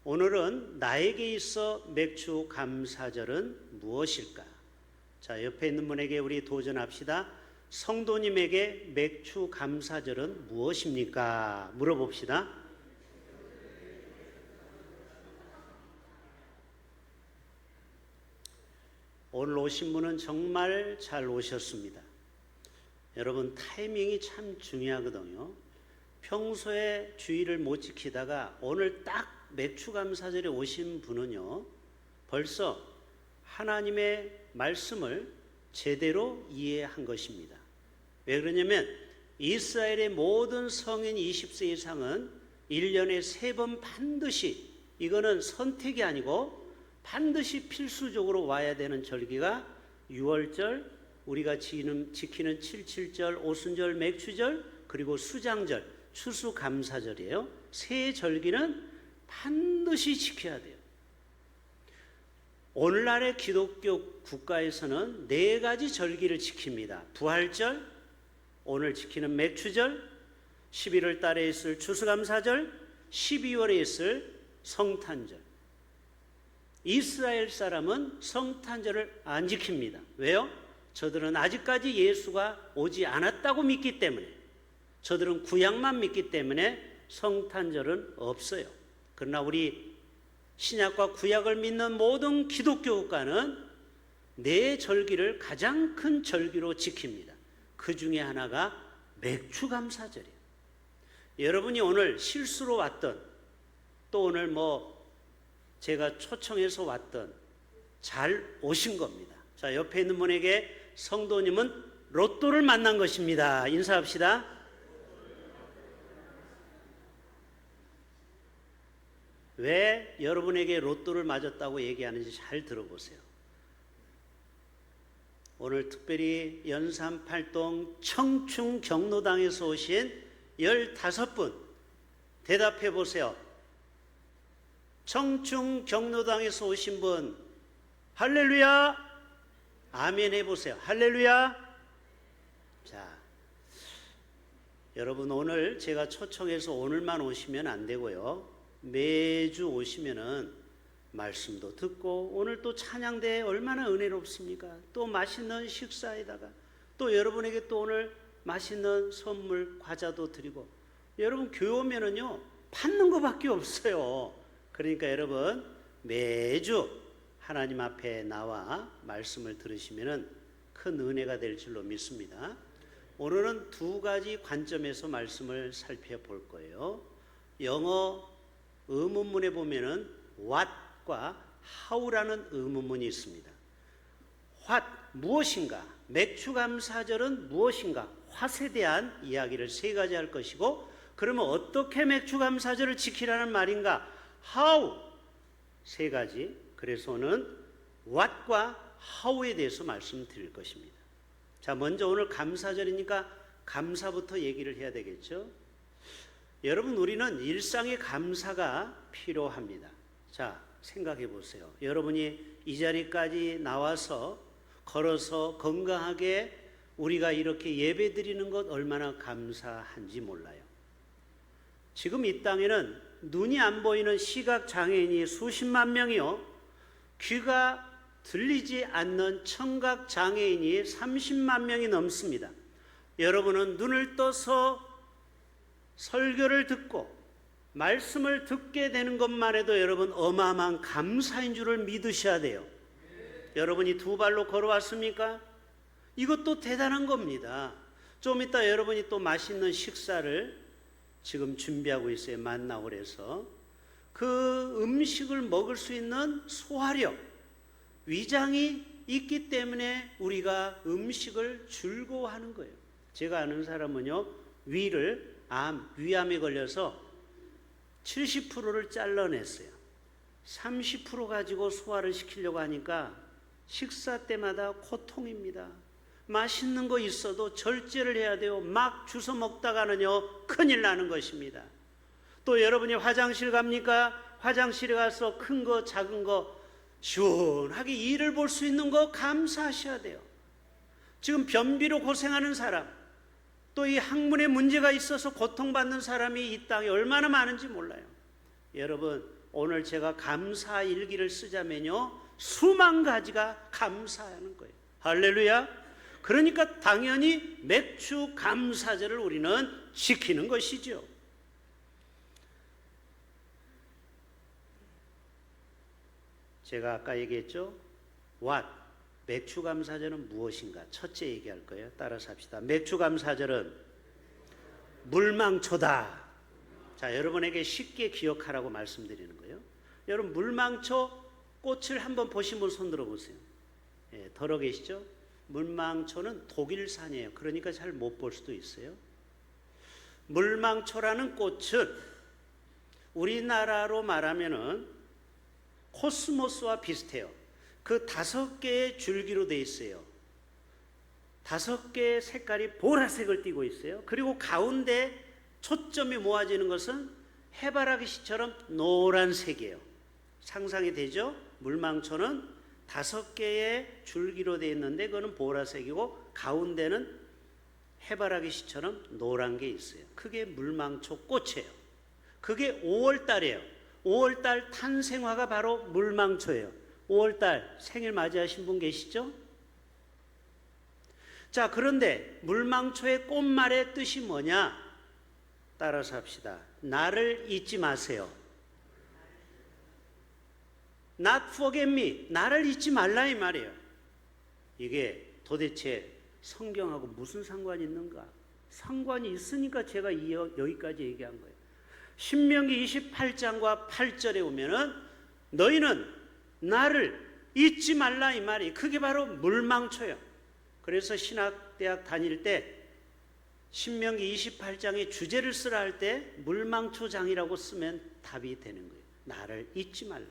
오늘은 나에게 있어 맥주 감사절은 무엇일까? 자, 옆에 있는 분에게 우리 도전합시다. 성도님에게 맥주 감사절은 무엇입니까? 물어봅시다. 오늘 오신 분은 정말 잘 오셨습니다. 여러분, 타이밍이 참 중요하거든요. 평소에 주의를 못 지키다가 오늘 딱 맥주 감사절에 오신 분은요, 벌써 하나님의 말씀을 제대로 이해한 것입니다. 왜 그러냐면 이스라엘의 모든 성인 20세 이상은 1년에 3번 반드시, 이거는 선택이 아니고 반드시 필수적으로 와야 되는 절기가 6월절, 우리가 지키는 77절, 오순절, 맥주절, 그리고 수장절, 추수감사절이에요. 세 절기는 반드시 지켜야 돼요. 오늘날의 기독교 국가에서는 4가지 절기를 지킵니다. 부활절, 오늘 지키는 맥주절, 11월 달에 있을 추수감사절, 12월에 있을 성탄절. 이스라엘 사람은 성탄절을 안 지킵니다. 왜요? 저들은 아직까지 예수가 오지 않았다고 믿기 때문에, 저들은 구약만 믿기 때문에 성탄절은 없어요. 그러나 우리 신약과 구약을 믿는 모든 기독교 국가는 4절기를 가장 큰 절기로 지킵니다. 그 중에 하나가 맥주감사절이에요. 여러분이 오늘 실수로 왔던, 또 오늘 제가 초청해서 왔던, 잘 오신 겁니다. 자, 옆에 있는 분에게 성도님은 로또를 만난 것입니다. 인사합시다. 왜 여러분에게 로또를 맞았다고 얘기하는지 잘 들어보세요. 오늘 특별히 연산팔동 청춘 경로당에서 오신 15분 대답해 보세요. 청춘 경로당에서 오신 분 할렐루야, 아멘 해보세요. 할렐루야. 자, 여러분, 오늘 제가 초청해서 오늘만 오시면 안 되고요, 매주 오시면은 말씀도 듣고, 오늘 또 찬양대회 얼마나 은혜롭습니까? 또 맛있는 식사에다가 또 여러분에게 또 오늘 맛있는 선물 과자도 드리고, 여러분 교회 오면은요 받는 것밖에 없어요. 그러니까 여러분 매주 하나님 앞에 나와 말씀을 들으시면은 큰 은혜가 될 줄로 믿습니다. 오늘은 2가지 관점에서 말씀을 살펴볼 거예요. 영어 의문문에 보면은 what과 how라는 의문문이 있습니다. what, 무엇인가, 맥주감사절은 무엇인가, what에 대한 이야기를 3가지 할 것이고, 그러면 어떻게 맥주감사절을 지키라는 말인가, how, 3가지. 그래서 오늘 what과 how에 대해서 말씀드릴 것입니다. 자, 먼저 오늘 감사절이니까 감사부터 얘기를 해야 되겠죠. 여러분, 우리는 일상의 감사가 필요합니다. 자, 생각해 보세요. 여러분이 이 자리까지 나와서 걸어서 건강하게 우리가 이렇게 예배 드리는 것 얼마나 감사한지 몰라요. 지금 이 땅에는 눈이 안 보이는 시각장애인이 수십만 명이요, 귀가 들리지 않는 청각장애인이 30만 명이 넘습니다. 여러분은 눈을 떠서 설교를 듣고 말씀을 듣게 되는 것만 해도 여러분 어마어마한 감사인 줄을 믿으셔야 돼요. 여러분이 2발로 걸어왔습니까? 이것도 대단한 겁니다. 좀 이따 여러분이 또 맛있는 식사를 지금 준비하고 있어요. 만나고 그래서 그 음식을 먹을 수 있는 소화력, 위장이 있기 때문에 우리가 음식을 즐거워하는 거예요. 제가 아는 사람은요, 위암에 걸려서 70%를 잘라냈어요. 30% 가지고 소화를 시키려고 하니까 식사 때마다 고통입니다. 맛있는 거 있어도 절제를 해야 돼요. 막 주워 먹다가는요 큰일 나는 것입니다. 또 여러분이 화장실 갑니까? 화장실에 가서 큰 거 작은 거 시원하게 이를 볼 수 있는 거 감사하셔야 돼요. 지금 변비로 고생하는 사람, 또 이 학문에 문제가 있어서 고통받는 사람이 이 땅에 얼마나 많은지 몰라요. 여러분, 오늘 제가 감사 일기를 쓰자면요, 수만 가지가 감사하는 거예요. 할렐루야. 그러니까 당연히 맥주 감사절을 우리는 지키는 것이죠. 제가 아까 얘기했죠. What? 맥주 감사절은 무엇인가? 첫째 얘기할 거예요. 따라서 합시다. 맥주 감사절은 물망초다. 자, 여러분에게 쉽게 기억하라고 말씀드리는 거예요. 여러분, 물망초 꽃을 한번 보신 분 손 들어보세요. 예, 덜어 계시죠? 물망초는 독일산이에요. 그러니까 잘 못 볼 수도 있어요. 물망초라는 꽃은 우리나라로 말하면은 코스모스와 비슷해요. 그 5개의 줄기로 되어 있어요. 5개의 색깔이 보라색을 띠고 있어요. 그리고 가운데 초점이 모아지는 것은 해바라기 씨처럼 노란색이에요. 상상이 되죠? 물망초는 5개의 줄기로 되어 있는데 그거는 보라색이고 가운데는 해바라기 씨처럼 노란 게 있어요. 그게 물망초 꽃이에요. 그게 5월달이에요. 5월달 탄생화가 바로 물망초예요. 5월달 생일 맞이하신 분 계시죠? 자, 그런데 물망초의 꽃말의 뜻이 뭐냐? 따라서 합시다. 나를 잊지 마세요. Not forget me. 나를 잊지 말라 이 말이에요. 이게 도대체 성경하고 무슨 상관이 있는가? 상관이 있으니까 제가 여기까지 얘기한 거예요. 신명기 28장과 8절에 오면은 너희는 나를 잊지 말라 이 말이, 그게 바로 물망초예요. 그래서 신학대학 다닐 때 신명기 28장의 주제를 쓰라 할 때 물망초장이라고 쓰면 답이 되는 거예요. 나를 잊지 말라.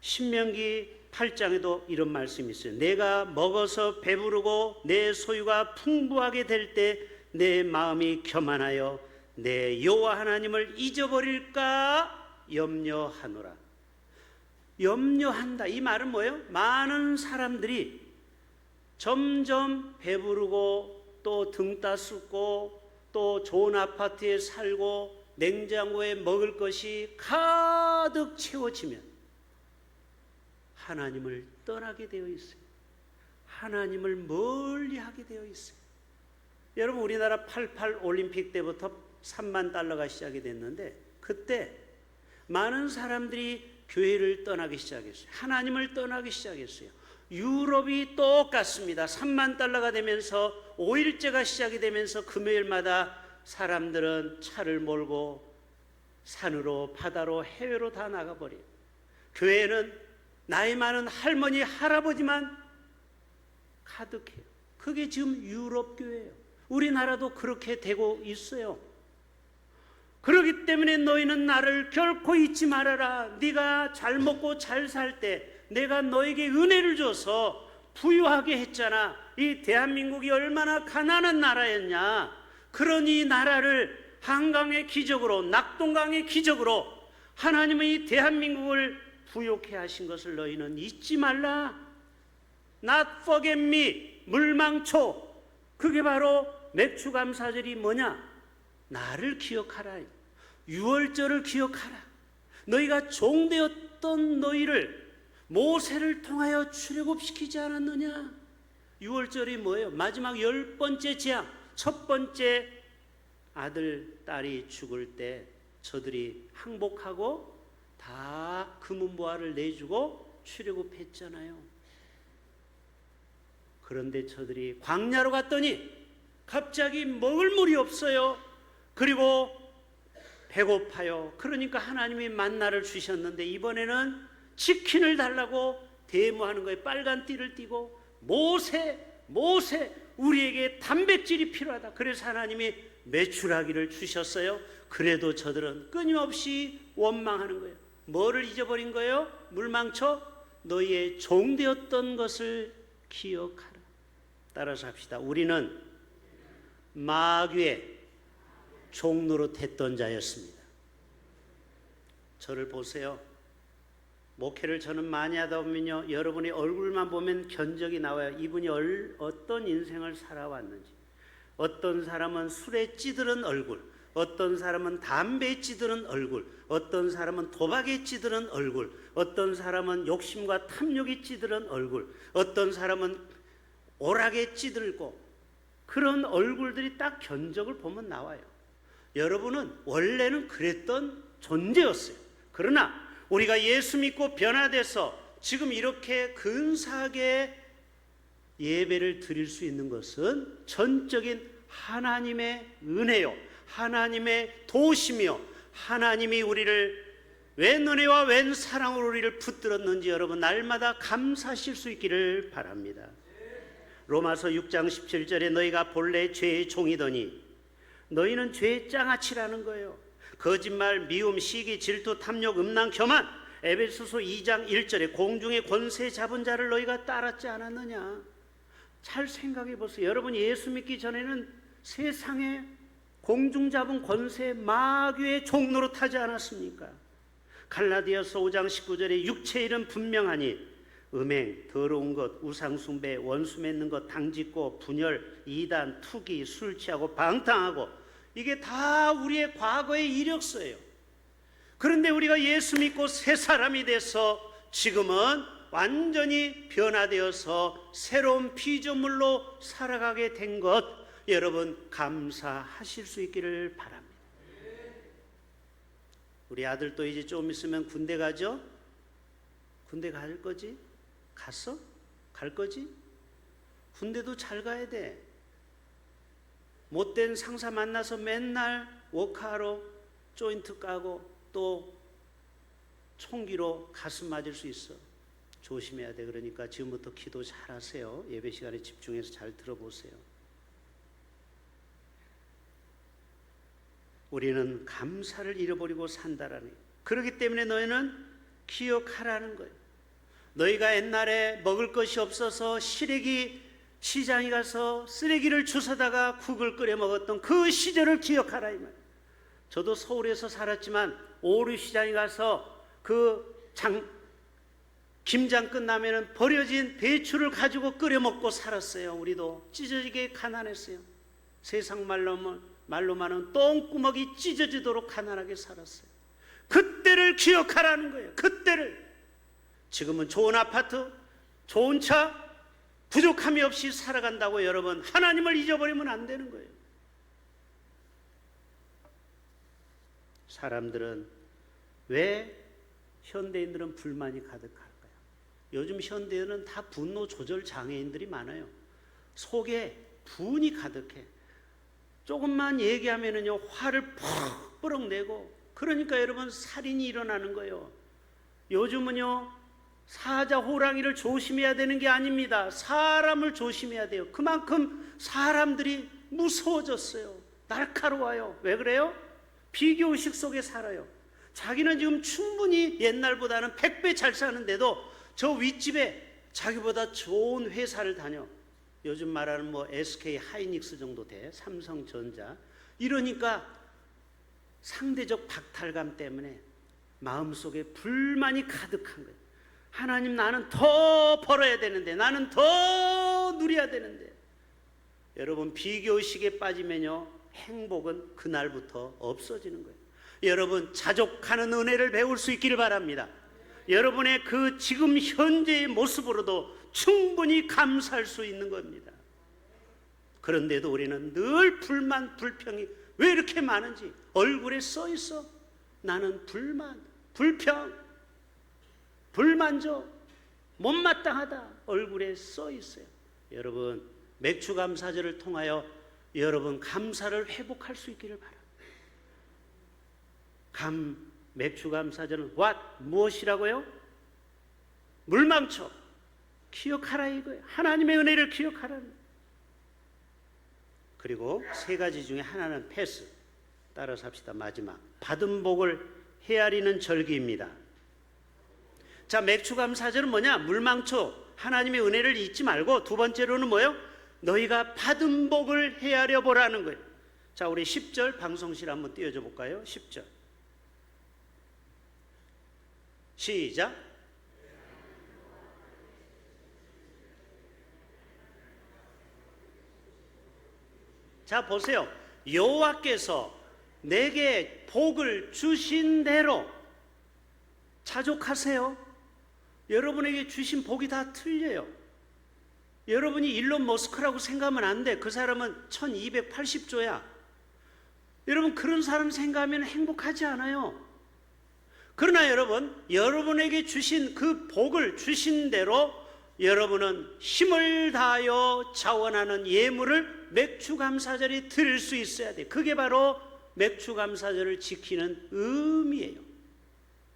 신명기 8장에도 이런 말씀이 있어요. 내가 먹어서 배부르고 내 소유가 풍부하게 될 때 내 마음이 교만하여 내 여호와 하나님을 잊어버릴까 염려하노라. 염려한다. 이 말은 뭐예요? 많은 사람들이 점점 배부르고 또 등 따숩고 또 좋은 아파트에 살고 냉장고에 먹을 것이 가득 채워지면 하나님을 떠나게 되어 있어요. 하나님을 멀리하게 되어 있어요. 여러분, 우리나라 88 올림픽 때부터 3만 달러가 시작이 됐는데 그때 많은 사람들이 교회를 떠나기 시작했어요. 하나님을 떠나기 시작했어요. 유럽이 똑같습니다. 3만 달러가 되면서 5일제가 시작이 되면서 금요일마다 사람들은 차를 몰고 산으로 바다로 해외로 다 나가버려요. 교회는 나이 많은 할머니 할아버지만 가득해요. 그게 지금 유럽 교회예요. 우리나라도 그렇게 되고 있어요. 그렇기 때문에 너희는 나를 결코 잊지 말아라. 네가 잘 먹고 잘 살 때 내가 너에게 은혜를 줘서 부유하게 했잖아. 이 대한민국이 얼마나 가난한 나라였냐. 그러니 이 나라를 한강의 기적으로, 낙동강의 기적으로 하나님은 이 대한민국을 부욕해 하신 것을 너희는 잊지 말라. Not forget me. 물망초. 그게 바로 맥주감사절이 뭐냐? 나를 기억하라. 유월절을 기억하라. 너희가 종되었던 너희를 모세를 통하여 출애굽시키지 않았느냐? 유월절이 뭐예요? 마지막 10번째 재앙. 첫 번째 아들, 딸이 죽을 때 저들이 항복하고 다 금은보화를 내주고 출애굽했잖아요. 그런데 저들이 광야로 갔더니 갑자기 먹을 물이 없어요. 그리고 배고파요. 그러니까 하나님이 만나를 주셨는데 이번에는 치킨을 달라고 대모하는 거예요. 빨간 띠를 띠고 모세 우리에게 단백질이 필요하다. 그래서 하나님이 메추라기를 주셨어요. 그래도 저들은 끊임없이 원망하는 거예요. 뭐를 잊어버린 거예요? 물망초? 너희의 종되었던 것을 기억하라. 따라서 합시다. 우리는 마귀의 종노릇했던 자였습니다. 저를 보세요. 목회를 저는 많이 하다 보면요, 여러분의 얼굴만 보면 견적이 나와요. 이분이 어떤 인생을 살아왔는지. 어떤 사람은 술에 찌들은 얼굴, 어떤 사람은 담배에 찌드는 얼굴, 어떤 사람은 도박에 찌드는 얼굴, 어떤 사람은 욕심과 탐욕에 찌드는 얼굴, 어떤 사람은 오락에 찌들고, 그런 얼굴들이 딱 견적을 보면 나와요. 여러분은 원래는 그랬던 존재였어요. 그러나 우리가 예수 믿고 변화돼서 지금 이렇게 근사하게 예배를 드릴 수 있는 것은 전적인 하나님의 은혜요, 하나님의 도우심이요, 하나님이 우리를 웬 은혜와 웬 사랑으로 우리를 붙들었는지 여러분 날마다 감사하실 수 있기를 바랍니다. 로마서 6장 17절에 너희가 본래 죄의 종이더니 너희는 죄의 장아찌라는 거예요. 거짓말, 미움, 시기, 질투, 탐욕, 음란, 교만. 에베소서 2장 1절에 공중의 권세 잡은 자를 너희가 따랐지 않았느냐. 잘 생각해 보세요. 여러분 예수 믿기 전에는 세상에 공중 잡은 권세 마귀의 종로로 타지 않았습니까? 갈라디아서 5장 19절에 육체의 일은 분명하니 음행, 더러운 것, 우상숭배, 원수 맺는 것, 당짓고, 분열, 이단, 투기, 술 취하고 방탕하고, 이게 다 우리의 과거의 이력서예요. 그런데 우리가 예수 믿고 새 사람이 돼서 지금은 완전히 변화되어서 새로운 피조물로 살아가게 된 것, 여러분 감사하실 수 있기를 바랍니다. 우리 아들도 이제 좀 있으면 군대 가죠? 군대 갈 거지? 갔어? 갈 거지? 군대도 잘 가야 돼. 못된 상사 만나서 맨날 워크하러 조인트 까고 또 총기로 가슴 맞을 수 있어. 조심해야 돼. 그러니까 지금부터 기도 잘 하세요. 예배 시간에 집중해서 잘 들어보세요. 우리는 감사를 잃어버리고 산다라는 거예요. 그렇기 때문에 너희는 기억하라는 거예요. 너희가 옛날에 먹을 것이 없어서 시래기 시장에 가서 쓰레기를 주워다가 국을 끓여 먹었던 그 시절을 기억하라 이 말이에요. 저도 서울에서 살았지만 오류시장에 가서 김장 끝나면 버려진 배추를 가지고 끓여 먹고 살았어요. 우리도 찢어지게 가난했어요. 세상 말로만은 똥구멍이 찢어지도록 가난하게 살았어요. 그때를 기억하라는 거예요. 그때를. 지금은 좋은 아파트, 좋은 차, 부족함이 없이 살아간다고 여러분 하나님을 잊어버리면 안 되는 거예요. 사람들은 왜 현대인들은 불만이 가득할까요? 요즘 현대인은 다 분노 조절 장애인들이 많아요. 속에 분이 가득해. 조금만 얘기하면은요 화를 퍽 내고, 그러니까 여러분 살인이 일어나는 거예요. 요즘은요 사자 호랑이를 조심해야 되는 게 아닙니다. 사람을 조심해야 돼요. 그만큼 사람들이 무서워졌어요. 날카로워요. 왜 그래요? 비교의식 속에 살아요. 자기는 지금 충분히 옛날보다는 100배 잘 사는데도 저 윗집에 자기보다 좋은 회사를 다녀. 요즘 말하는 SK 하이닉스 정도 돼. 삼성전자. 이러니까 상대적 박탈감 때문에 마음속에 불만이 가득한 거예요. 하나님, 나는 더 벌어야 되는데, 나는 더 누려야 되는데. 여러분 비교의식에 빠지면요 행복은 그날부터 없어지는 거예요. 여러분 자족하는 은혜를 배울 수 있기를 바랍니다. 여러분의 그 지금 현재의 모습으로도 충분히 감사할 수 있는 겁니다. 그런데도 우리는 늘 불만, 불평이 왜 이렇게 많은지 얼굴에 써 있어. 나는 불만, 불평, 불만족, 못마땅하다 얼굴에 써 있어요. 여러분 맥주 감사절을 통하여 여러분 감사를 회복할 수 있기를 바랍니다. 맥주 감사절은 무엇이라고요? 물망초 기억하라 이거예요. 하나님의 은혜를 기억하라는. 그리고 세 가지 중에 하나는 패스. 따라서 합시다. 마지막 받은 복을 헤아리는 절기입니다. 자, 맥주 감사절은 뭐냐? 물망초 하나님의 은혜를 잊지 말고, 두 번째로는 뭐예요? 너희가 받은 복을 헤아려 보라는 거예요. 자, 우리 10절 방송실 한번 띄워줘 볼까요? 10절 시작. 자, 보세요. 여호와께서 내게 복을 주신 대로 자족하세요. 여러분에게 주신 복이 다 틀려요. 여러분이 일론 머스크라고 생각하면 안 돼. 그 사람은 1280조야. 여러분 그런 사람 생각하면 행복하지 않아요. 그러나 여러분, 여러분에게 주신 그 복을 주신 대로 여러분은 힘을 다하여 자원하는 예물을 맥추감사절에 드릴 수 있어야 돼. 그게 바로 맥추감사절을 지키는 의미예요.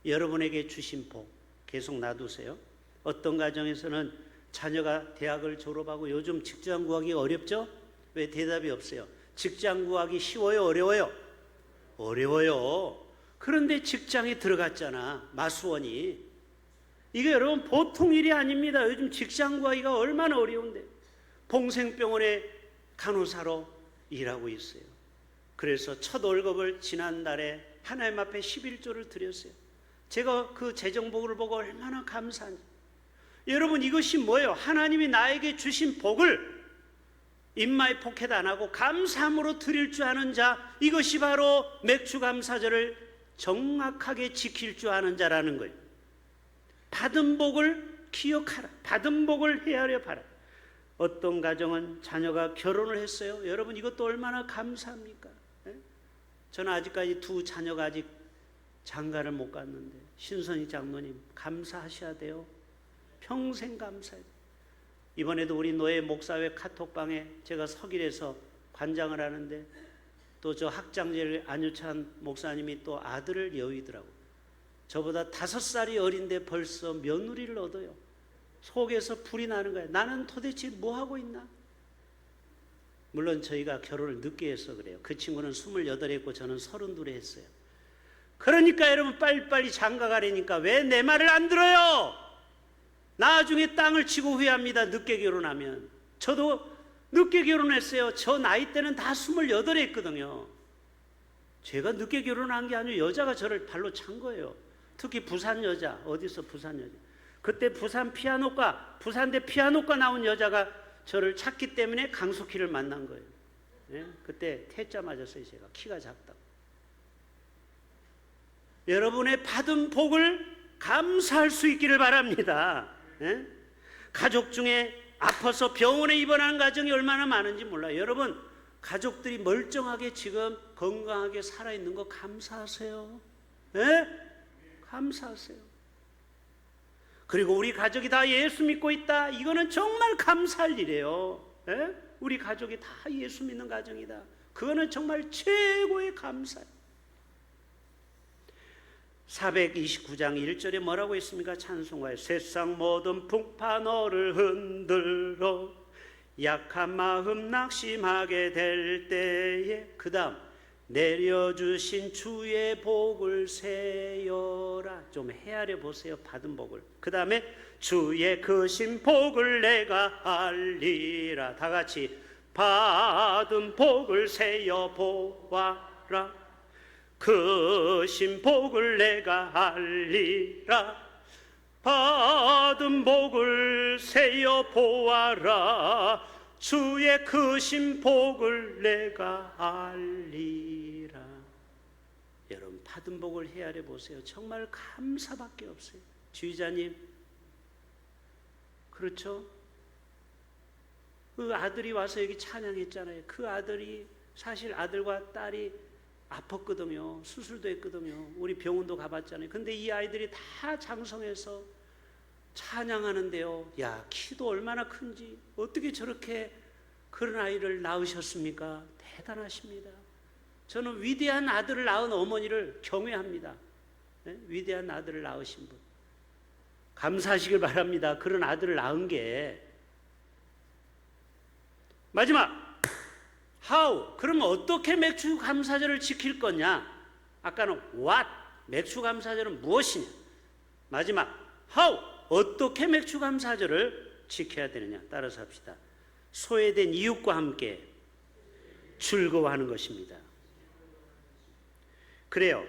여러분에게 주신 복 계속 놔두세요. 어떤 가정에서는 자녀가 대학을 졸업하고 요즘 직장 구하기 어렵죠? 왜 대답이 없어요? 직장 구하기 쉬워요? 어려워요? 어려워요. 그런데 직장에 들어갔잖아, 마수원이. 이게 여러분 보통 일이 아닙니다. 요즘 직장 구하기가 얼마나 어려운데. 봉생병원에 간호사로 일하고 있어요. 그래서 첫 월급을 지난달에 하나님 앞에 11조를 드렸어요. 제가 그 재정복을 보고 얼마나 감사한지. 여러분 이것이 뭐예요? 하나님이 나에게 주신 복을 인마이 포켓 안 하고 감사함으로 드릴 줄 아는 자, 이것이 바로 맥추감사절을 정확하게 지킬 줄 아는 자라는 거예요. 받은 복을 기억하라. 받은 복을 헤아려 봐라. 어떤 가정은 자녀가 결혼을 했어요. 여러분 이것도 얼마나 감사합니까? 저는 아직까지 두 자녀가 아직 장가를 못 갔는데 신선희 장로님 감사하셔야 돼요. 평생 감사해요. 이번에도 우리 노예 목사회 카톡방에 제가 석일에서 관장을 하는데 또 저 학장제를 안유찬 목사님이 또 아들을 여의더라고요. 저보다 5살이 어린데 벌써 며느리를 얻어요. 속에서 불이 나는 거예요. 나는 도대체 뭐 하고 있나? 물론 저희가 결혼을 늦게 해서 그래요. 그 친구는 28에 했고 저는 32에 했어요. 그러니까 여러분 빨리빨리 장가 가려니까 왜 내 말을 안 들어요? 나중에 땅을 치고 후회합니다. 늦게 결혼하면. 저도 늦게 결혼했어요. 저 나이 때는 다 28에 했거든요. 제가 늦게 결혼한 게 아니고 여자가 저를 발로 찬 거예요. 특히 부산 여자. 어디서 부산 여자. 그때 부산대 피아노과 나온 여자가 저를 찾기 때문에 강숙희를 만난 거예요. 네? 그때 퇴짜 맞았어요. 제가 키가 작다고. 여러분의 받은 복을 감사할 수 있기를 바랍니다. 네? 가족 중에 아파서 병원에 입원하는 가정이 얼마나 많은지 몰라요. 여러분 가족들이 멀쩡하게 지금 건강하게 살아있는 거 감사하세요. 네? 감사하세요. 그리고 우리 가족이 다 예수 믿고 있다. 이거는 정말 감사할 일이에요. 네? 우리 가족이 다 예수 믿는 가정이다. 그거는 정말 최고의 감사예요. 429장 1절에 뭐라고 있습니까? 찬송가에 세상 모든 풍파 너를 흔들어 약한 마음 낙심하게 될 때에 그 다음 내려주신 주의 복을 세여라. 좀 헤아려 보세요. 받은 복을. 그 다음에 주의 크신 복을 내가 알리라. 다 같이 받은 복을 세여 보아라. 크신 복을 내가 알리라. 받은 복을 세어 보아라. 주의 크신 복을 내가 알리라. 여러분 받은 복을 헤아려 보세요. 정말 감사밖에 없어요. 주의자님, 그렇죠? 그 아들이 와서 여기 찬양했잖아요. 그 아들이 사실 아들과 딸이 아팠거든요. 수술도 했거든요. 우리 병원도 가봤잖아요. 근데 이 아이들이 다 장성해서 찬양하는데요. 야, 키도 얼마나 큰지 어떻게 저렇게 그런 아이를 낳으셨습니까? 대단하십니다. 저는 위대한 아들을 낳은 어머니를 경외합니다. 네? 위대한 아들을 낳으신 분 감사하시길 바랍니다. 그런 아들을 낳은 게. 마지막 How? 그러면 어떻게 맥추감사절을 지킬 거냐? 아까는 What? 맥추감사절은 무엇이냐? 마지막 How? 어떻게 맥추감사절을 지켜야 되느냐? 따라서 합시다. 소외된 이웃과 함께 즐거워하는 것입니다. 그래요.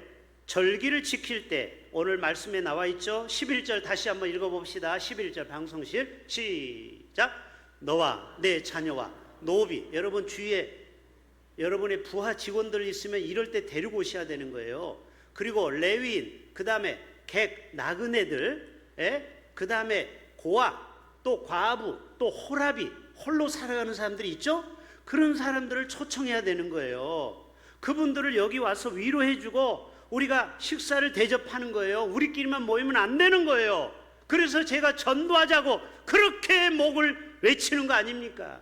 절기를 지킬 때 오늘 말씀에 나와 있죠? 11절 다시 한번 읽어봅시다. 11절 방송실 시작. 너와 내 자녀와 노비. 여러분 주위에 여러분의 부하 직원들 있으면 이럴 때 데리고 오셔야 되는 거예요. 그리고 레위인, 그 다음에 객, 나그네들, 그 다음에 고아, 또 과부, 또 호라비, 홀로 살아가는 사람들이 있죠? 그런 사람들을 초청해야 되는 거예요. 그분들을 여기 와서 위로해주고 우리가 식사를 대접하는 거예요. 우리끼리만 모이면 안 되는 거예요. 그래서 제가 전도하자고 그렇게 목을 외치는 거 아닙니까?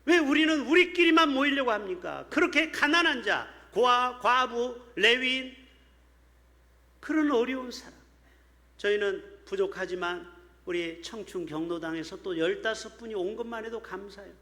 왜 우리는 우리끼리만 모이려고 합니까? 그렇게 가난한 자, 고아, 과부, 레위인, 그런 어려운 사람. 저희는 부족하지만 우리 청춘 경로당에서 또 15분이 온 것만 해도 감사해요.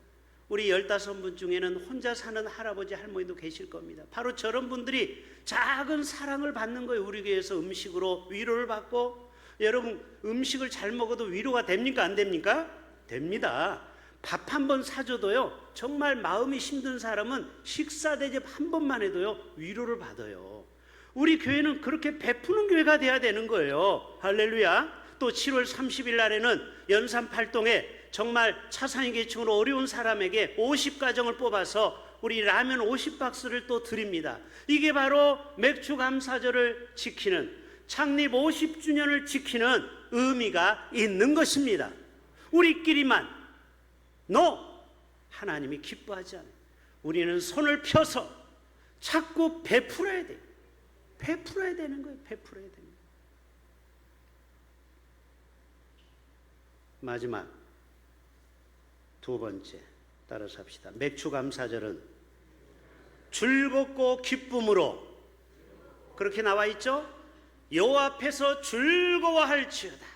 우리 15분 중에는 혼자 사는 할아버지 할머니도 계실 겁니다. 바로 저런 분들이 작은 사랑을 받는 거예요. 우리 교회에서 음식으로 위로를 받고. 여러분, 음식을 잘 먹어도 위로가 됩니까? 안 됩니까? 됩니다. 밥 한 번 사줘도요, 정말 마음이 힘든 사람은 식사 대접 한 번만 해도요 위로를 받아요. 우리 교회는 그렇게 베푸는 교회가 돼야 되는 거예요. 할렐루야. 또 7월 30일 날에는 연산 팔동에 정말 차상위 계층으로 어려운 사람에게 50가정을 뽑아서 우리 라면 50박스를 또 드립니다. 이게 바로 맥주 감사절을 지키는, 창립 50주년을 지키는 의미가 있는 것입니다. 우리끼리만 하나님이 기뻐하지 않아요. 우리는 손을 펴서 자꾸 베풀어야 돼요. 베풀어야 되는 거예요. 베풀어야 되는 거예요. 마지막 두 번째, 따라서 합시다. 맥주 감사절은 즐겁고 기쁨으로, 그렇게 나와 있죠? 여호와 앞에서 즐거워할지어다.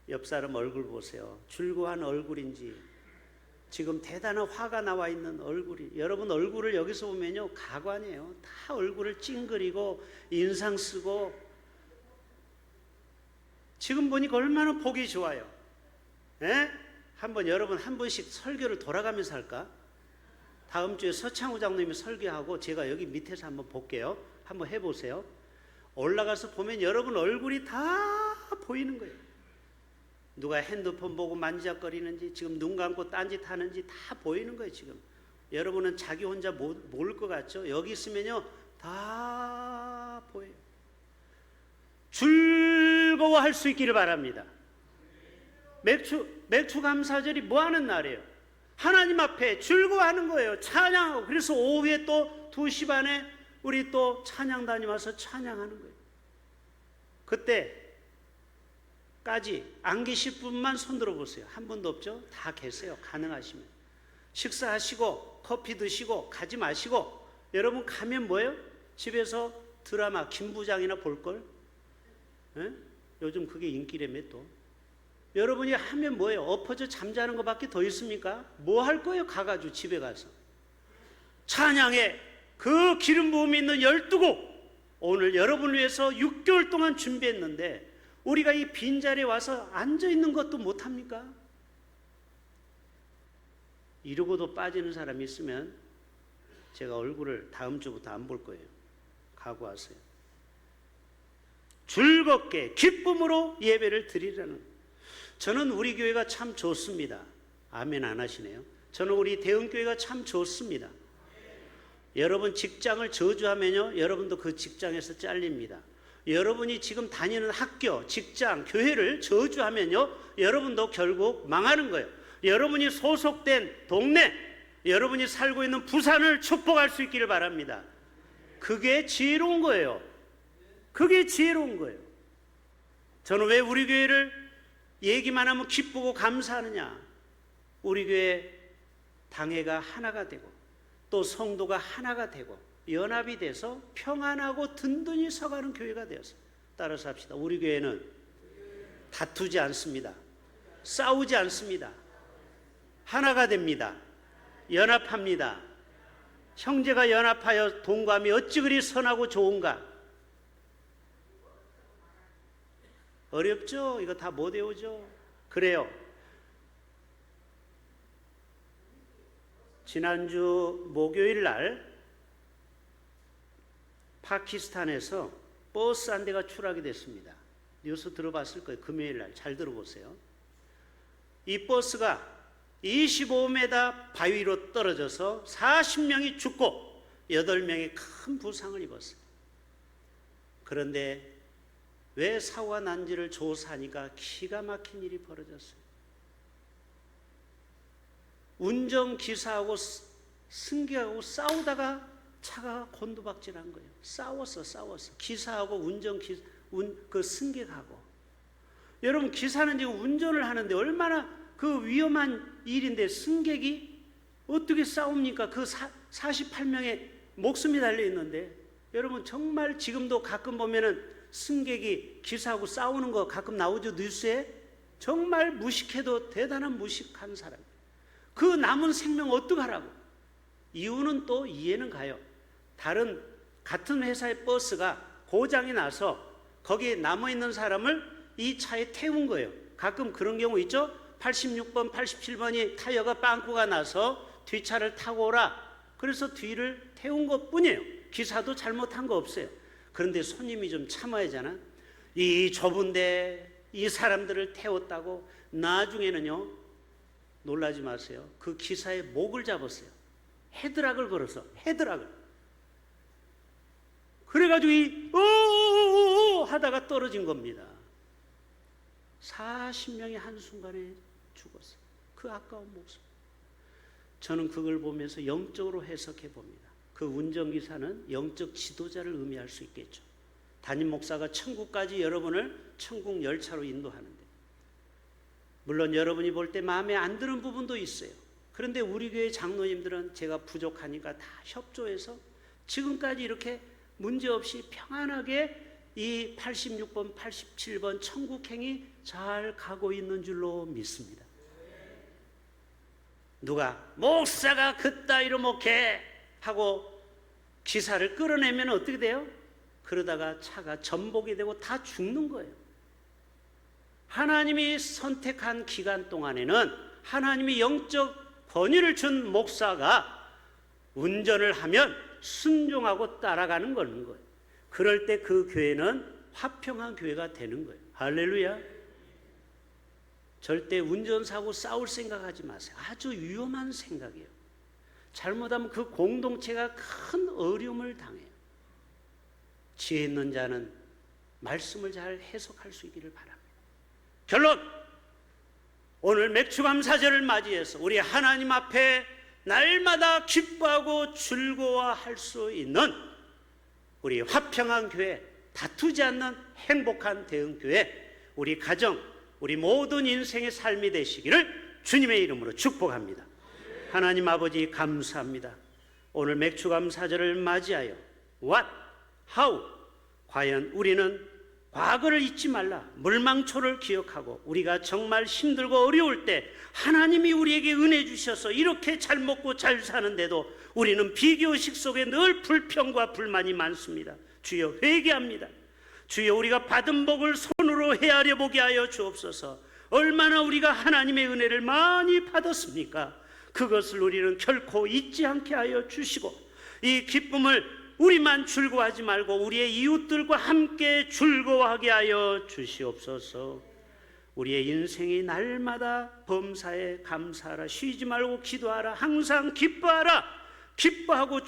옆 사람 얼굴 보세요. 즐거워한 얼굴인지 지금 대단한 화가 나와 있는 얼굴이, 여러분 얼굴을 여기서 보면요 가관이에요. 다 얼굴을 찡그리고 인상 쓰고. 지금 보니까 얼마나 보기 좋아요. 한번 여러분 한 분씩 설교를 돌아가면서 할까? 다음 주에 서창우 장로님이 설교하고 제가 여기 밑에서 한번 볼게요. 한번 해보세요. 올라가서 보면 여러분 얼굴이 다 보이는 거예요. 누가 핸드폰 보고 만지작거리는지, 지금 눈 감고 딴짓 하는지 다 보이는 거예요. 지금 여러분은 자기 혼자 모를 것 같죠? 여기 있으면요 다 보여요. 즐거워할 수 있기를 바랍니다. 맥주 감사절이 뭐 하는 날이에요? 하나님 앞에 즐거워하는 거예요. 찬양하고. 그래서 오후에 또 2시 반에 우리 또 찬양단이 와서 찬양하는 거예요. 그때까지 안 계실 분만 손 들어보세요. 한 분도 없죠? 다 계세요. 가능하시면. 식사하시고 커피 드시고 가지 마시고, 여러분 가면 뭐예요? 집에서 드라마 김부장이나 볼걸? 요즘 그게 인기라며 또. 여러분이 하면 뭐예요? 엎어져 잠자는 것밖에 더 있습니까? 뭐 할 거예요? 가가지고 집에 가서 찬양에 그 기름 부음이 있는 12곡 오늘 여러분을 위해서 6개월 동안 준비했는데 우리가 이 빈자리에 와서 앉아있는 것도 못합니까? 이러고도 빠지는 사람이 있으면 제가 얼굴을 다음 주부터 안 볼 거예요. 각오하세요. 즐겁게 기쁨으로 예배를 드리라는. 저는 우리 교회가 참 좋습니다. 아멘 안 하시네요. 저는 우리 대흥교회가 참 좋습니다. 여러분 직장을 저주하면요 여러분도 그 직장에서 잘립니다. 여러분이 지금 다니는 학교, 직장, 교회를 저주하면요 여러분도 결국 망하는 거예요. 여러분이 소속된 동네, 여러분이 살고 있는 부산을 축복할 수 있기를 바랍니다. 그게 지혜로운 거예요. 그게 지혜로운 거예요. 저는 왜 우리 교회를 얘기만 하면 기쁘고 감사하느냐? 우리 교회 당회가 하나가 되고 또 성도가 하나가 되고 연합이 돼서 평안하고 든든히 서가는 교회가 되어서. 따라서 합시다. 우리 교회는 다투지 않습니다. 싸우지 않습니다. 하나가 됩니다. 연합합니다. 형제가 연합하여 동감이 어찌 그리 선하고 좋은가? 어렵죠? 이거 다 못 외우죠? 그래요. 지난주 목요일 날 파키스탄에서 버스 한 대가 추락이 됐습니다. 뉴스 들어봤을 거예요. 금요일 날 잘 들어보세요. 이 버스가 25m 바위로 떨어져서 40명이 죽고 8명이 큰 부상을 입었어요. 그런데 왜 사고가 난지를 조사하니까 기가 막힌 일이 벌어졌어요. 운전기사하고 승객하고 싸우다가 차가 곤두박질한 거예요. 싸웠어. 기사하고 그 승객하고. 여러분, 기사는 지금 운전을 하는데 얼마나 그 위험한 일인데 승객이 어떻게 싸웁니까? 그 48명의 목숨이 달려 있는데. 여러분, 정말 지금도 가끔 보면은 승객이 기사하고 싸우는 거 가끔 나오죠, 뉴스에. 정말 무식해도 대단한 무식한 사람. 그 남은 생명 어떡하라고. 이유는 또 이해는 가요. 다른 같은 회사의 버스가 고장이 나서 거기에 남아있는 사람을 이 차에 태운 거예요. 가끔 그런 경우 있죠. 86번, 87번이 타이어가 빵꾸가 나서 뒷차를 타고 오라. 그래서 뒤를 태운 것 뿐이에요. 기사도 잘못한 거 없어요. 그런데 손님이 좀 참아야 하잖아. 이 좁은데 이 사람들을 태웠다고. 나중에는요, 놀라지 마세요. 그 기사의 목을 잡았어요. 헤드락을 걸어서. 헤드락을. 그래가지고 하다가 떨어진 겁니다. 40명이 한순간에 죽었어요. 그 아까운 목숨. 저는 그걸 보면서 영적으로 해석해 봅니다. 그 운전기사는 영적 지도자를 의미할 수 있겠죠. 담임 목사가 천국까지 여러분을 천국 열차로 인도하는데, 물론 여러분이 볼 때 마음에 안 드는 부분도 있어요. 그런데 우리 교회 장로님들은 제가 부족하니까 다 협조해서 지금까지 이렇게 문제없이 평안하게 이 86번, 87번 천국행이 잘 가고 있는 줄로 믿습니다. 누가 목사가 그따위로 목회 하고 기사를 끌어내면 어떻게 돼요? 그러다가 차가 전복이 되고 다 죽는 거예요. 하나님이 선택한 기간 동안에는 하나님이 영적 권위를 준 목사가 운전을 하면 순종하고 따라가는 거예요. 그럴 때 그 교회는 화평한 교회가 되는 거예요. 할렐루야. 절대 운전사고 싸울 생각하지 마세요. 아주 위험한 생각이에요. 잘못하면 그 공동체가 큰 어려움을 당해요. 지혜 있는 자는 말씀을 잘 해석할 수 있기를 바랍니다. 결론, 오늘 맥주감사절을 맞이해서 우리 하나님 앞에 날마다 기뻐하고 즐거워할 수 있는 우리 화평한 교회, 다투지 않는 행복한 대응교회, 우리 가정, 우리 모든 인생의 삶이 되시기를 주님의 이름으로 축복합니다. 하나님 아버지 감사합니다. 오늘 맥주감사절을 맞이하여 What? How? 과연 우리는 과거를 잊지 말라, 물망초를 기억하고 우리가 정말 힘들고 어려울 때 하나님이 우리에게 은혜 주셔서 이렇게 잘 먹고 잘 사는데도 우리는 비교식 속에 늘 불평과 불만이 많습니다. 주여, 회개합니다. 주여, 우리가 받은 복을 손으로 헤아려 보게 하여 주옵소서. 얼마나 우리가 하나님의 은혜를 많이 받았습니까? 그것을 우리는 결코 잊지 않게 하여 주시고, 이 기쁨을 우리만 즐거워하지 말고 우리의 이웃들과 함께 즐거워하게 하여 주시옵소서. 우리의 인생이 날마다 범사에 감사하라, 쉬지 말고 기도하라, 항상 기뻐하라, 기뻐하고